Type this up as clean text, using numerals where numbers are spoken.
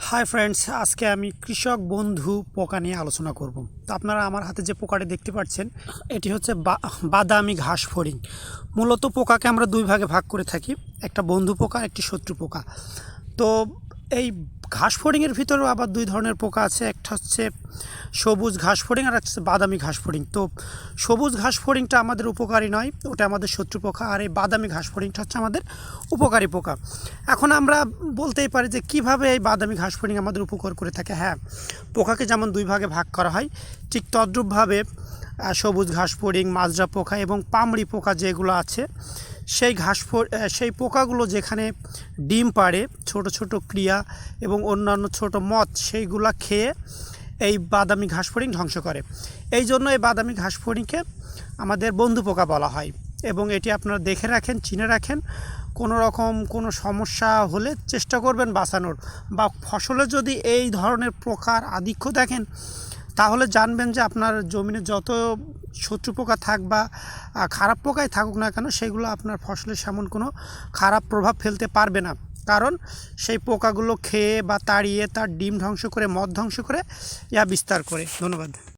Hi friends, আজকে আমি কৃষক বন্ধু পোকা নিয়ে আলোচনা করব। তো আপনারা আমার হাতে যে পোকাটি দেখতে পাচ্ছেন, এটি হচ্ছে বাদামি ঘাস ফড়িং। মূলত পোকাকে আমরা দুই ভাগে ভাগ করে থাকি, একটা বন্ধু পোকা, একটি শত্রু পোকা। তো এই ঘাস ফড়িংয়ের ভিতরেও আবার দুই ধরনের পোকা আছে, একটা হচ্ছে সবুজ ঘাস ফড়িং আর একটা হচ্ছে বাদামি ঘাস ফড়িং। তো সবুজ ঘাস ফড়িংটা আমাদের উপকারী নয়, ওটা আমাদের শত্রু পোকা, আর এই বাদামি ঘাস ফড়িংটা হচ্ছে আমাদের উপকারী পোকা। এখন আমরা বলতেই পারি যে কীভাবে এই বাদামি ঘাস ফড়িং আমাদের উপকার করে থাকে। হ্যাঁ, পোকাকে যেমন দুই ভাগে ভাগ করা হয়, ঠিক তদ্রূপভাবে সবুজ ঘাস ফড়িং, মাজরা পোকা এবং পামড়ি পোকা যেগুলো আছে, সেই পোকাগুলো যেখানে ডিম পাড়ে, ছোট ছোট ক্রিয়া এবং অন্যান্য ছোট মথ, সেইগুলা খেয়ে এই বাদামি ঘাস ফড়িং ধ্বংস করে। এই জন্য এই বাদামি ঘাস ফড়িংকে আমাদের বন্ধু পোকা বলা হয়। এবং এটি আপনারা দেখে রাখেন, চিনে রাখেন। কোনো রকম কোনো সমস্যা হলে চেষ্টা করবেন বাঁচানোর, বা ফসলে যদি এই ধরনের পোকার আধিক্য দেখেন, তাহলে জানবেন যে আপনার জমিনে যত শত্রু পোকা থাক বা খারাপ পোকাই থাকুক না কেন, সেগুলো আপনার ফসলের সেমন কোনো খারাপ প্রভাব ফেলতে পারবে না, কারণ সেই পোকাগুলো খেয়ে বা তাড়িয়ে তার ডিম ধ্বংস করে, মদ ধ্বংস করে, বিস্তার করে। ধন্যবাদ।